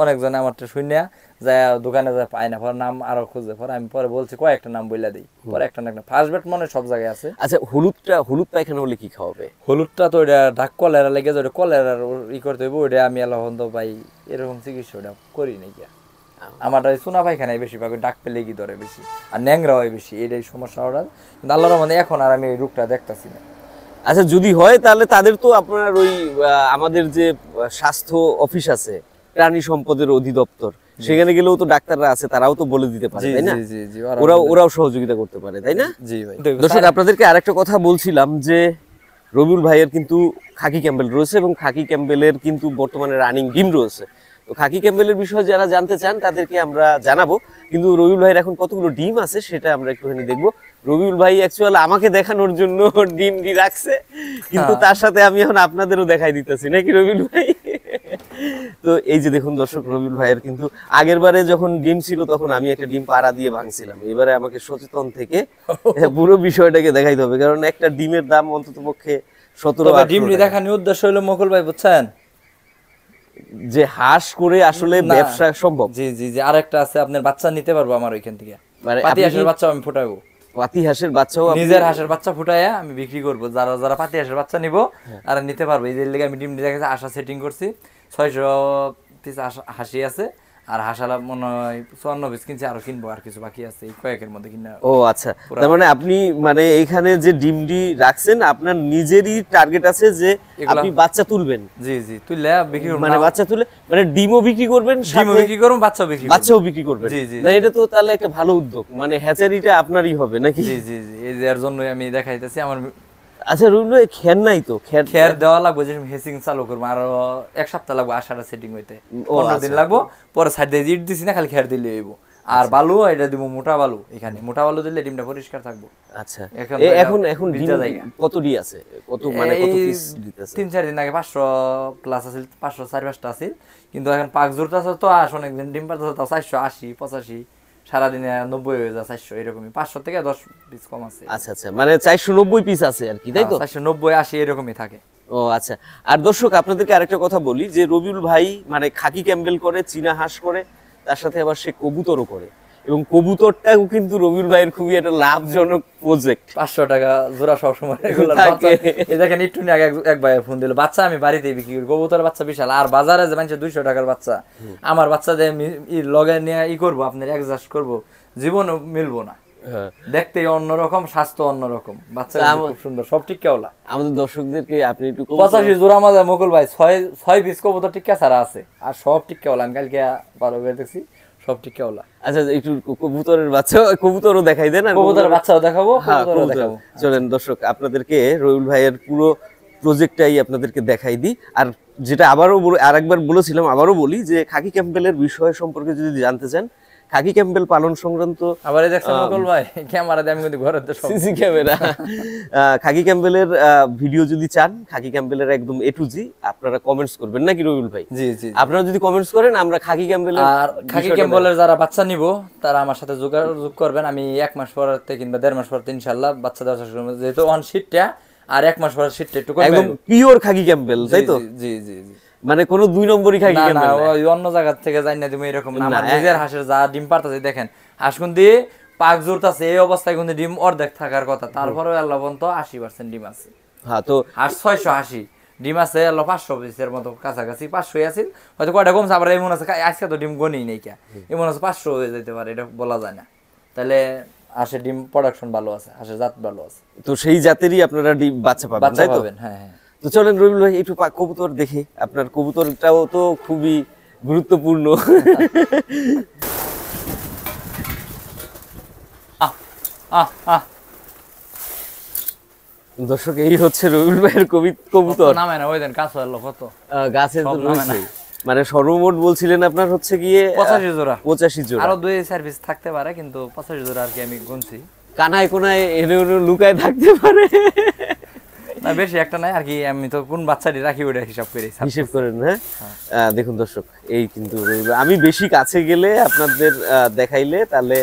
অনেকজনে আমারটা শুনিয়া যায় দোকানে যায় পায় না, পরে নাম আরো খুঁজে, পরে আমি পরে বলছি কয়েকটা নাম বইলা দিই, পরে একটা না ফাস্টবেট মনে সব জায়গায় আছে। আচ্ছা, হলুদ পায়খানা হলে কি খাওয়াবে? হলুদটা তো ওইটা ডাক কলেরা লেগে যায়, কলেরার করতে হইব, ওইটা আমি আল্লাহ ভাই এরকম চিকিৎসা ওটা করি নাকি। আমার চুনা পায়খানায় বেশিরভাগ ডাক পেলে কি ধরে বেশি, আর ন্যাংরা হয় বেশি, এটাই সমস্যা ওটা। কিন্তু আল্লাহর রহমতে এখন আর আমি এই রোগটা দেখতাছি না। আচ্ছা, যদি হয় তাহলে তাদের তো আপনার ওই আমাদের যে স্বাস্থ্য অফিস আছে, প্রাণী সম্পদের অধিদপ্তর, সেখানে গেলেও তো ডাক্তাররা আছে, তারাও তো বলে দিতে পারে, তাই না? ওরাও সহযোগিতা করতে পারে, তাই না? জি ভাই। দর্শক, আপনাদেরকে আরেকটা কথা বলছিলাম যে রবিউল ভাইয়ের কিন্তু খাকি ক্যাম্বেল রয়েছে, এবং খাকি ক্যাম্বেলের কিন্তু বর্তমানে রানিং ডিম রয়েছে। তো খাকি ক্যাম্বেলের বিষয়ে যারা জানতে চান তাদেরকে আমরা জানাবো, কিন্তু রবিউল ভাইয়ের এখন কতগুলো ডিম আছে সেটা আমরা একটুখানি দেখবো। রবিউল ভাই অ্যাকচুয়ালি আমাকে দেখানোর জন্য ডিম রাখছে, কিন্তু তার সাথে আমি এখন আপনাদেরও দেখাই দিতেছি, নাকি রবিউল ভাই? তো এই যে দেখুন দর্শক, রবিউল ভাইয়ের কিন্তু আগের বারে যখন ডিম ছিল তখন আমি একটা ডিম পাড়া দিয়ে ভাঙছিলাম, এবারে আমাকে সচেতন থেকে পুরো বিষয়টাকে দেখাইতে হবে, কারণ একটা ডিমের দাম অন্তত পক্ষে 17-18 ডিমটি দেখানোর উদ্দেশ্য হলো মুকুল ভাই বুঝছেন, যে হাঁস করে আসলে ব্যবসা সম্ভব। জি জি জি, আরেকটা আছে আপনার বাচ্চা নিতে পারবো আমার ওইখান থেকে, মানে পাতি হাঁসের বাচ্চা আমি ফুটাবো, পাতি হাঁসের বাচ্চাও নিজের হাঁসের বাচ্চা ফুটাইয়া আমি বিক্রি করবো, যারা যারা পাতি হাঁসের বাচ্চা নিবো আর নিতে পারবো। এই যে লেগে আমি ডিম দেখেছি আশা সেটিং করছি, 600 পিস হাসি আছে, আর হাসালা মনে হয় 54 পিস কিনছি, আরো কিনবো, আর কিছু বাকি আছে এই কয়েকের মধ্যে কিনা। ও আচ্ছা, তার মানে আপনি মানে এইখানে যে ডিমডি রাখছেন আপনার নিজেরই টার্গেট আছে যে আপনি বাচ্চা তুলবেন। জি জি, তুললে বিক্রি করব, মানে বাচ্চা তুলে মানে ডিমও বিক্রি করবেন, ডিমও বিক্রি করব, বাচ্চাও বিক্রি করবেন। জি জি, না এটা তো তাহলে একটা ভালো উদ্যোগ, মানে হ্যাচারিটা আপনারই হবে নাকি? জি জি জি, এর জন্যই আমি দেখাইতেছি আমার। আচ্ছা রুল ভাই, খের নাই তো? খের দেওয়া লাগবে, যে হেসিং চালু করবো, আর 1 সপ্তাহ লাগবে আশাটা সেটিং হইতে, 15 দিন লাগবো, পরে সাইড দিয়ে ইট দিছি না, খালি খের দিলে হইব। আর বালু এটা দিব, মোটা বালু, এখানে মোটা বালু দিলে ডিমটা পরিষ্কার থাকবো। আচ্ছা, এখন ডিম কত ডি আছে, কত মানে কত পিস দিতেছে? 3-4 দিন আগে 500 প্লাস আছে, 500-4-5টা আছে, কিন্তু এখন পাক জোরটা আছে তো, আস অনেক দিন ডিম পারতেছে তো 480-85, সারাদিনে 90 হয়ে যায়, 400 এরকমই, 500 থেকে 10 পিস কম আছে। আচ্ছা আচ্ছা, মানে 490 পিস আছে আর কি, তাই তো? 490-80 এরকমই থাকে। ও আচ্ছা, আর দর্শক আপনাদেরকে আরেকটা কথা বলি, যে রবিউল ভাই মানে খাকি ক্যাম্বেল করে, চীনা হাঁস করে, তার সাথে আবার সে কবুতরও করে, এবং কবুতরটাও কিন্তু রবিউল ভাইয়ের খুবই একটা লাভজনক প্রজেক্ট। 500 টাকা জোড়া সবসময় এগুলো বাচ্চা। এই দেখেন একটু আগে এক ভাই ফোন দিল, বাচ্চা আমি বাড়িতে বিক্রি করি, কবুতরের বাচ্চা বিশাল, আর বাজারে যে মানুষ 200 টাকার বাচ্চা, আমার বাচ্চা দিয়ে লগে নিয়ে করবো, আপনার অ্যাডজাস্ট করবো, জীবন মিলবো না। দেখতে অন্যরকম, স্বাস্থ্য অন্যরকম, বাচ্চা খুব সুন্দর, সব টিক্কাওয়ালা। আমাদের দর্শকদেরকে আপনি একটু 85 জোড়া মাঝে মুকুল ভাই 6 পিস কবুতর টিক্কা ছাড়া আছে, আর সব টিক্কাওয়ালা, আমি কালকে ভালো করে দেখছি, সব টিক্কাওয়ালা। আচ্ছা, একটু কবুতরের বাচ্চা, কবুতরও দেখাই দেন, আর কবুতরের বাচ্চাও দেখাবো, কবুতরও দেখাবো। চলেন দর্শক, আপনাদেরকে রবিউল ভাইয়ের পুরো প্রজেক্টটাই আপনাদেরকে দেখাই দিই। আর যেটা আরেকবার বলেছিলাম, আবারও বলি, যে খাকি ক্যাম্পবেলের বিষয় সম্পর্কে যদি জানতে চান, খাকি ক্যাম্পবেল পালন সংক্রান্ত, আবার দেখছেন মুকুল ভাই ক্যামেরা দিয়ে আমি কিন্তু ঘরে তো সিসি ক্যামেরা, খাকি ক্যাম্পবেলের ভিডিও যদি চান, খাকি ক্যাম্পবেলের একদম A to G, আপনারা কমেন্টস করবেন নাকি রবিউল ভাই? জি জি, আপনারা যদি কমেন্টস করেন, আমরা খাকি ক্যাম্পবেলের, আর খাকি ক্যাম্পবেলের যারা বাচ্চা নিব তারা আমার সাথে যোগাযোগ করবেন, আমি 1 মাস পর কিংবা 1.5 মাস পর ইনশাআল্লাহ বাচ্চা দেওয়ার চেষ্টা করব, যেহেতু ওয়ান শীটটা আর 1 মাস পর শীটটা একটু কমবে, একদম পিওর খাকি ক্যাম্পবেল, তাই তো? জি জি জি, মানে কোনো 2 নম্বরই খাকি ক্যাম্পবেল না, ওই অন্য জায়গা থেকে যাই না তুমি এরকম না, আমার নিজের হাঁসের যা ডিম পারতাছে, দেখেন হাঁস কিন্তু পাক জোরতাছে, এই অবস্থায় কিন্তু ডিম অর্ধেক থাকার কথা, তারপরে আল্লাহ বন্ত 80% ডিম আছে। হ্যাঁ, তো হাঁস 680 ডিম আছে, আল্লাহ 500 পিসের মতো কাছাকাছি, 500 আছে হয়তো, কয়টা কমছে, আবার এমন আছে আজকে তো ডিম গনি নেই, কে এমন আছে 500 হয়ে যেতে পারে, এটা বলা যায় না। তাহলে হাঁসের ডিম প্রোডাকশন ভালো আছে, হাঁসের জাত ভালো আছে, তো সেই জাতেরই আপনারা ডিম বাচ্চা পাবেন, তাই তো? হ্যাঁ হ্যাঁ। তো চলেন রবিউল ভাই, একটু কবুতর দেখি, আপনার কবুতরটাও তো খুবই গুরুত্বপূর্ণ। দর্শক, এই হচ্ছে রবিউল ভাইয়ের কবুতর, নামে না, ওই দেন কাছে হলো কত গাছে রয়েছে, মানে সর্বমোট বলছিলেন আপনার হচ্ছে গিয়ে 85 জোড়া, 85 জোড়া, আরো 2 সার্ভিস থাকতে পারে, কিন্তু 85 জোড়া আর কি আমি গুনছি। কানায় কোনায় এনে লুকায় থাকতে পারে না, বেশি একটা নাই আর কি, আমি তো কোন বাচ্চাটি রাখি ওটা হিসাব করেন। হ্যাঁ, দেখুন দর্শক, এই কিন্তু আমি বেশি কাছে গেলে আপনাদের দেখাইলে তাহলে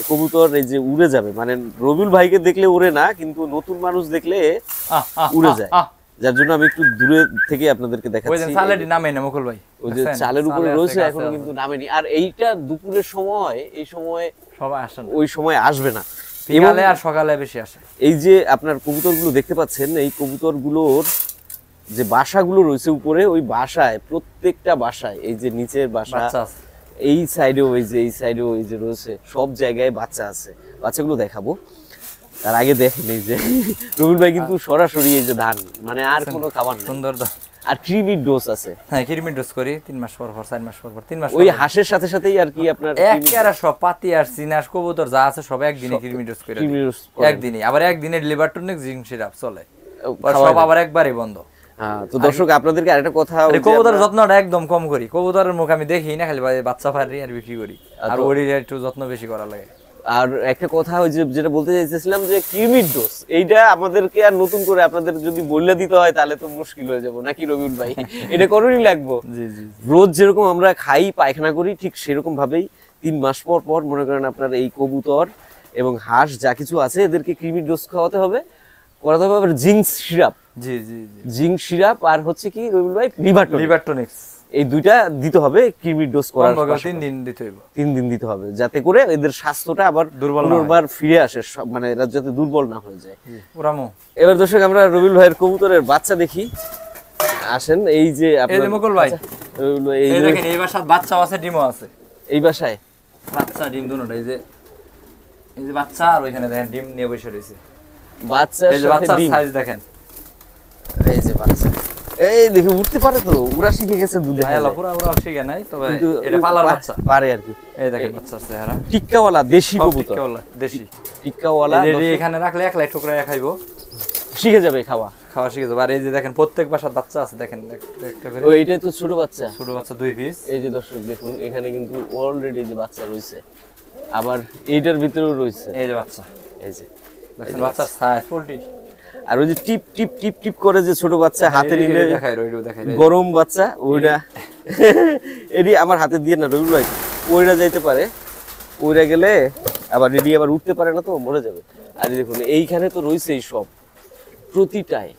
কবুতর এই যে উড়ে যাবে, মানে রবিউল ভাইকে দেখলে উড়ে না, কিন্তু নতুন মানুষ দেখলে উড়ে যায়, যার জন্য আমি একটু দূরে থেকে আপনাদেরকে দেখাচ্ছি। ওই যে চালেরই নামে না মুকুল ভাই, ওই যে চালের উপরে রয়েছে, এখনো কিন্তু নামেনি, আর এইটা দুপুরের সময়, এই সময় সবাই আসে না, ওই সময় আসবে না, বিকালে আর সকালে বেশি আসে। এই যে আপনার কবুতরগুলো দেখতে পাচ্ছেন, এই কবুতরগুলোর যে বাসাগুলো রয়েছে উপরে, ওই বাসায়, প্রত্যেকটা বাসায়, এই যে নিচের বাসা, এই সাইডেও, এই সাইডেও এই যে রয়েছে, সব জায়গায় বাচ্চা আছে। বাচ্চাগুলো দেখাবো, তার আগে দেখেন এই যে রবিউল ভাই কিন্তু সরাসরি এই যে ধান, মানে আর কোনো খাবার না, সুন্দর, আর কৃমির ডোজ আছে। হ্যাঁ, কৃমির ডোজ করি 3 মাস পর 4 মাস পর 3 মাস, ওই হাঁসের সাথে সাথেই আর কি আপনার একেবারে সব পাতি আর চিনাস কবুতর যা আছে সব একদিনে কৃমি ডোজ করে, একদিনে, আবার একদিনে লিভার টনিক জিঙ্ক সিরাপ চলে, সব আবার একবারই বন্ধ। হ্যাঁ, তো দর্শক আপনাদেরকে আরেকটা কথা, কবুতরের যত্নটা একদম কম করি, কবুতরের মুখ আমি দেখি না, খালি বাচ্চা ফারি আর বিক্রি করি, আর ওর একটু যত্ন বেশি করা লাগে। আর একটা কথা ওই যে যেটা বলতে চাইছিলাম যে কৃমির ডোজ এইটা আমাদেরকে আর নতুন করে আপনাদের যদি বলে দিতে হয় তাহলে তো মুশকিল হয়ে যাবো নাকি রবিউল ভাই? এটা করণই লাগবো। জি জি রোজ যেরকম আমরা খাই পায়খানা করি ঠিক সেরকম ভাবেই 3 মাস পর পর মনে করেন আপনার এই কবুতর এবং হাঁস যা কিছু আছে এদেরকে কৃমির ডোজ খাওয়াতে হবে, করাতে হবে। আবার জিঙ্ক সিরাপ, জি জি জি জিঙ্ক সিরাপ আর হচ্ছে কি রবিউল ভাই লিভারটনিক্স, এই দুইটা দিতে হবে কৃমির ডোজ করার কমপক্ষে 3 দিন দিতে হইব। 3 দিন দিতে হবে যাতে করে এদের স্বাস্থ্যটা আবার পুনর্বার ফিরে আসে, মানে এরা যাতে দুর্বল না হয়ে যায়। ওরামো এবার দর্শক আমরা রবিউল ভাইয়ের কবুতরের বাচ্চা দেখি, আসেন। এই যে এই যে মুকুল ভাই, রবিউল ভাই এই দেখেন এই বাসায় বাচ্চাও আছে ডিমও আছে। এই বাসায় বাচ্চা ডিম দুটোটা, এই যে বাচ্চা আর ওইখানে দেখেন ডিম নিয়ে বসে রয়েছে। বাচ্চা এই যে বাচ্চার সাইজ দেখেন, এই যে বাচ্চা, এই দেখে উঠতে পারে তো, ওরা শিখে গেছে দুধে। হ্যাঁ পুরো শিখে নাই, তবে এটা পালার বাচ্চা পারে আর কি। এই দেখেন বাচ্চার চেহারা, টিক্কাওয়ালা দেশি কবুতর, টিক্কাওয়ালা দেশি টিক্কাওয়ালা। এখানে রাখলে একলাই টুকরা খাইবো, শিখে যাবে খাওয়া শিখে যাবে। আর এই যে দেখেন প্রত্যেক বাসার বাচ্চা আছে, দেখেন একটা করে। এইটাই তো ছোট বাচ্চা, 2 পিস। এই যে দর্শক দেখুন এখানে কিন্তু অলরেডি যে বাচ্চা রয়েছে, আবার এইটার ভিতরেও রয়েছে এই যে বাচ্চা, এই যে দেখেন বাচ্চার সাইজ পোল্ট্রি। আর ওই যে টিপ টিপ টিপ টিপ করে যে ছোট বাচ্চা হাতে নিলে দেখাই, রইলো দেখাই গরম বাচ্চা, ওইটা এডি আমার হাতে দিয়ে না রবিউল ভাই, ওইটা যাইতে পারে, ওইটা গেলে আবার এডি আবার উঠতে পারে না তো মরে যাবে। আর দেখুন এইখানে তো রয়েছেই সব, প্রতিটাই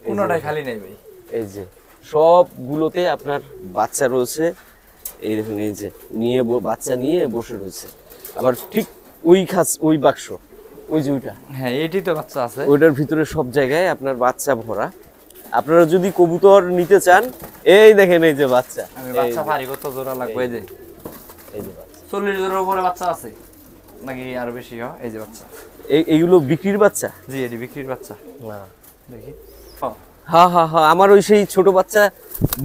কোনোটাই খালি নেই ভাই, এই যে সবগুলোতে আপনার বাচ্চা রয়েছে। এই দেখুন এই যে নিয়ে বাচ্চা নিয়ে বসে রয়েছে, আবার ঠিক ওই বাক্স, ওই যে ওইটা, হ্যাঁ এইটি তো বাচ্চা আছে, ওইটার ভিতরে সব জায়গায় আপনার বাচ্চা ভরা। আপনারা যদি কবুতর নিতে চান, এই দেখেন এই যে বাচ্চা, আমি বাচ্চা পারি কত জোড়া লাগবে, এই যে বাচ্চা 40 জোড়ার উপরে বাচ্চা আছে নাকি আরো বেশি হয়। এই যে বাচ্চা, এইগুলো বিক্রির বাচ্চা? জি এটি বিক্রির বাচ্চা। দেখি হ্যাঁ হ্যাঁ হ্যাঁ, আমার ওই সেই ছোট বাচ্চা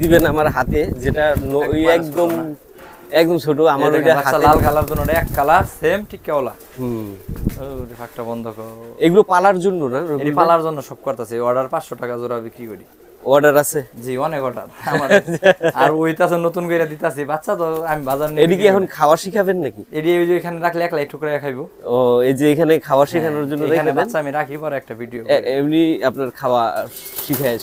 দিবেন আমার হাতে, যেটা ওই একদম একদম ছোট, আমার ওইটা বাচ্চা লাল কালার জন্য এক কালার সেম টিক্কাওয়ালা। ওই ফাঁকটা বন্ধ কর। এগুলো পালার জন্য না? এটি পালার জন্য সব করতেছে, অর্ডার 500 টাকা জোড়া বিক্রি করি। অর্ডার আছে? জি অনেক অর্ডার আমার। আর ওইটাছে নতুন করে দিতাছি বাচ্চা, তো আমি বাজার নিয়ে। এডি কি এখন খাওয়া শিখাবেন নাকি? এডি ওই যে এখানে রাখলে একলা একটু করে খাইবো। ও এই যে এখানে খাওয়া শেখানোর জন্য এখানে বাচ্চা আমি রাখি, পরে একটা ভিডিও এমনি আপনার খাওয়া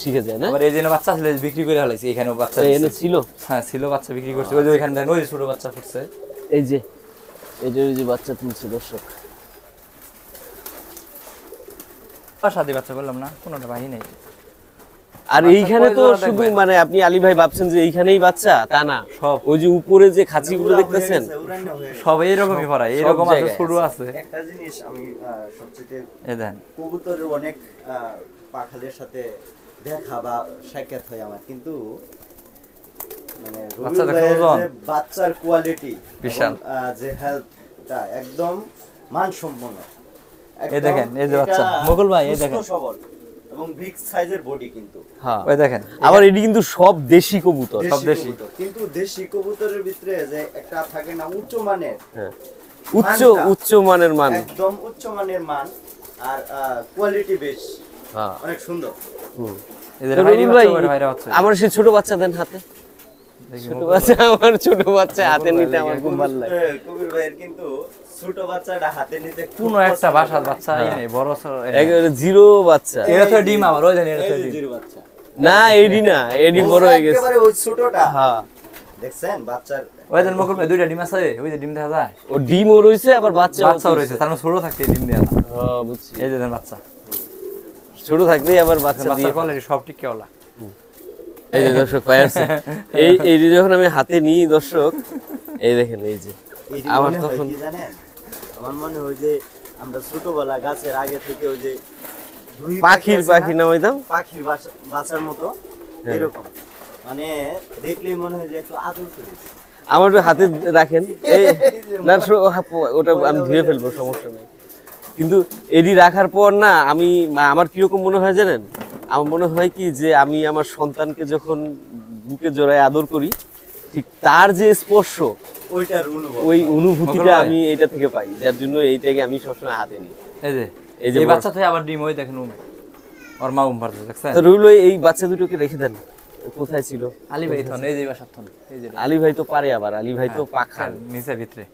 শিখে যায় না? আবার এই যে বাচ্চা ছিল বিক্রি করে ফেলাইছি, এখানেও বাচ্চা এনে ছিল। হ্যাঁ ছিল, বাচ্চা বিক্রি করছে। ওই যে ওইখানে দেখেন ওই ছোট বাচ্চা ফুটছে, এই যে যে বাচ্চা তুলছে দর্শক। সাথে বাচ্চা বললাম না, কোনোটা বাহি নেই। আর এইখানে তো শুধু মানে আপনি আলী ভাই ভাবছেন যে এইখানেই বাচ্চা, তা না, সব ওই যে উপরে যে খাঁচিগুলো দেখতেছেন সব এইরকমই ভরা, এইরকম আছে, ছোট আছে। একটা জিনিস আমি সবচেয়ে এই দেখেন কবুতরের অনেক পাখাদের সাথে দেখা বা সাক্ষাৎ হয় আমার, কিন্তু মানে বাচ্চার কোয়ালিটি বিশাল, যে হেলথটা একদম মানসম্পন্ন। এই দেখেন এই যে বাচ্চা মুকুল ভাই, এই দেখেন সবল এবং বিগ সাইজের বডি, কিন্তু হ্যাঁ ওই দেখেন আবার এটি কিন্তু সব দেশি কবুতর, সব দেশি। কিন্তু দেশি কবুতরের ভিতরে যে একটা থাকে না উচ্চ মানের, উচ্চ মানের মান, একদম উচ্চ মানের মান, আর কোয়ালিটি বেশ অনেক সুন্দর। আমার সেই ছোট বাচ্চা দেন হাতে, ছোট বাচ্চা, আমার ছোট বাচ্চা হাতে নিতে আমার খুব ভালো লাগে। কবির ভাইয়ের কিন্তু ছোট বাচ্চাটা হাতে নিতে কোন একটা বাসার বাচ্চা নেই, বড় একেবারে জিরো বাচ্চা। এটা তো ডিম, আবার ওই জানি এটা তো ডিম জিরো বাচ্চা না, এডি না, এডি বড় হয়ে গেছে একেবারে ওই ছোটটা। হ্যাঁ দেখছেন বাচ্চার ওই জানি মুকুল ভাই, দুইটা ডিম আছে, ওই যে ডিম দেখা যায়, ও ডিমও রইছে আবার বাচ্চাও রয়েছে, তার মানে ছোট থাকতে ডিম দেয়া না। হ্যাঁ বুঝছি, এই যে দেন বাচ্চা ছোট থাকতেই আবার বাচ্চা দিয়ে, বাচ্চার কোয়ালিটি সব টিক্কাওয়ালা। এই যে দর্শক পাইছে, এই যে যখন আমি হাতে নিই দর্শক, এই দেখেন এই যে আমার তখন কি জানেন, আমার মনে হয় যে আমরা ছোটবেলা গাছের আগে থেকে ওই যে পাখি নামাইতাম, পাখির বাসার মতো এরকম, মানে দেখলেই মনে হয় যে একটু আদর করি। আমার হাতে রাখেন, এই না ওটা আমি ধুয়ে ফেলবো, সমস্যা নেই। কিন্তু এডি রাখার পর না আমি আমার কিরকম মনে হয় জানেন, আমার মনে হয় কি যে আমি আমার সন্তানকে যখন বুকে জড়ায় আদর করি, ঠিক তার যে স্পর্শ, ওই অনুভূতিটা আমি এটা থেকে পাই, যার জন্য এইটাকে আমি সবসময় হাতে নিই। এই যে বাচ্চা থেকে আবার ডিম, ওই দেখেন ওর মা পারছে, দেখছেন? রুল এই বাচ্চা দুটোকে রেখে দেন, কোথায় ছিল আলী ভাই? এই যে বাসার থন, এই যে আলী ভাই তো পারে, আবার আলী ভাই তো পাখা নিচে ভিতরে।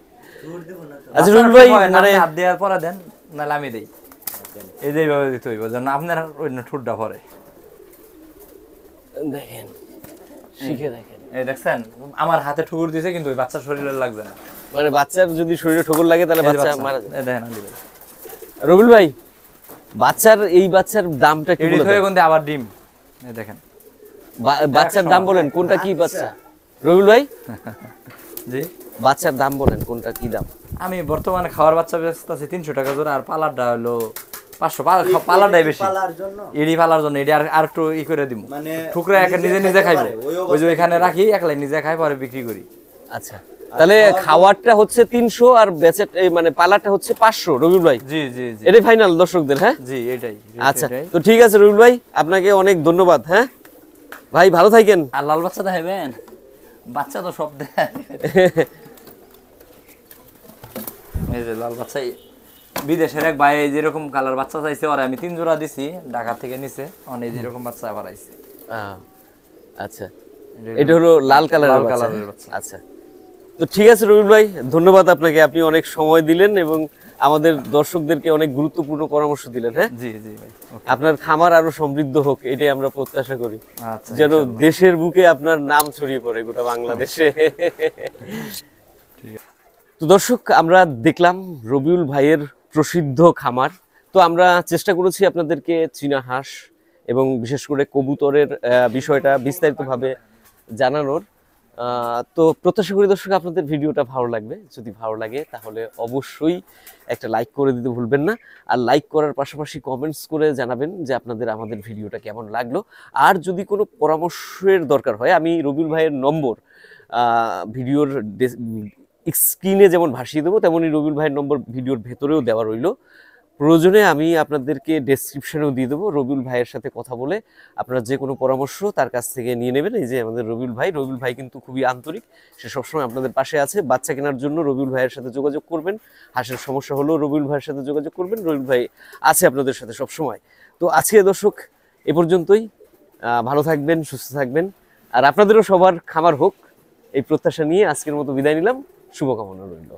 দূর দেব না তো। আচ্ছা রবিউল ভাই মানে হাত দেওয়ার পরে দেন, নাহলে আমি দেই। এই যে এইভাবে দিতে হইব, যেন আপনার ওই ঠোঁটটা পরে। দেখেন, শিখে দেখেন। এই দেখছেন, আমার হাতে ঠুকুর দিছে কিন্তু ওই বাচ্চার শরীরে লাগবে না। মানে বাচ্চার যদি শরীরে ঠোকর লাগে তাহলে এই যে বাচ্চা বাচ্চা, মারা যায়। এই দেখেন আলী ভাই। রবিউল ভাই, বাচ্চার দামটা কি এডিট বলে হয়ে দেন? কিন্তু আবার ডিম। এই দেখেন। বাচ্চার দাম বলেন, কোনটা কি বাচ্চা? রবিউল ভাই, জি, বাচ্চার দাম বলেন, কোনটা কি দাম? আমি বর্তমানে খাওয়ার বাচ্চা ব্যস্ত আছি 300 টাকা জোড়া, আর পালারটা হলো 500। পালারটাই বেশি। পালার জন্য এডি পালার জন্য এডি আর একটু ই করে দিব, মানে ঠুকরা একা নিজে নিজে খাইতে খাইবো। পারে, ওই ওই যে অবস্থায় এখানে রাখি, একলাই নিজে খাই, পরে বিক্রি করি। আচ্ছা, তাহলে খাওয়ারটা হচ্ছে 300 আর বেচের মানে পালাটা হচ্ছে 500। রবিউল ভাই, জি জি জি এটাই ফাইনাল দর্শকদের? হ্যাঁ, জি, এটাই। আচ্ছা, এটাই। তো ঠিক আছে রবিউল ভাই, আপনাকে অনেক ধন্যবাদ। হ্যাঁ ভাই, ভালো থাকেন। আর লাল বাচ্চা দেখাবেন? বাচ্চা তো সব দেয়। এই যে লাল বাচ্চা, বিদেশের এক ভাই যেরকম কালার বাচ্চা চাইছে, ওরা আমি 3 জোড়া দিছি, ঢাকা থেকে নিছে। অনেক যেরকম বাচ্চা আবার আইছে। আচ্ছা, এটা হলো লাল কালারের লাল বাচ্চা। কালারের বাচ্চা। আচ্ছা, তো ঠিক আছে রবিউল ভাই, ধন্যবাদ আপনাকে। আপনি অনেক সময় দিলেন এবং আমাদের দর্শকদেরকে অনেক গুরুত্বপূর্ণ পরামর্শ দিলেন। হ্যাঁ, জি জি ভাই, ওকে। আপনার খামার আরো সমৃদ্ধ হোক, এটাই আমরা প্রত্যাশা করি। আচ্ছা, যেন দেশের বুকে আপনার নাম ছড়িয়ে পড়ে গোটা বাংলাদেশে। তো দর্শক, আমরা দেখলাম রবিউল ভাইয়ের প্রসিদ্ধ খামার। তো আমরা চেষ্টা করেছি আপনাদেরকে চীনা হাঁস এবং বিশেষ করে কবুতরের বিষয়টা বিস্তারিতভাবে জানানোর। তো প্রত্যাশা করি দর্শক আপনাদের ভিডিওটা ভালো লাগবে। যদি ভালো লাগে তাহলে অবশ্যই একটা লাইক করে দিতে ভুলবেন না। আর লাইক করার পাশাপাশি কমেন্টস করে জানাবেন যে আপনাদের আমাদের ভিডিওটা কেমন লাগলো। আর যদি কোনো পরামর্শের দরকার হয়, আমি রবিউল ভাইয়ের নম্বর ভিডিওর স্ক্রিনে যেমন ভাসিয়ে দেবো, তেমনই রবিউল ভাইয়ের নম্বর ভিডিওর ভেতরেও দেওয়া রইলো। প্রয়োজনে আমি আপনাদেরকে ডেসক্রিপশনেও দিয়ে দেবো। রবিউল ভাইয়ের সাথে কথা বলে আপনারা যে কোনো পরামর্শ তার কাছ থেকে নিয়ে নেবেন। এই যে আমাদের রবিউল ভাই কিন্তু খুবই আন্তরিক, সে সবসময় আপনাদের পাশে আছে। বাচ্চা কেনার জন্য রবিউল ভাইয়ের সাথে যোগাযোগ করবেন, হাঁসের সমস্যা হলেও রবিউল ভাইয়ের সাথে যোগাযোগ করবেন, রবিউল ভাই আছে আপনাদের সাথে সবসময়। তো আজকে দর্শক এ পর্যন্তই। ভালো থাকবেন, সুস্থ থাকবেন, আর আপনাদেরও সবার খামার হোক, এই প্রত্যাশা নিয়ে আজকের মতো বিদায় নিলাম। শুভকামনা রইল।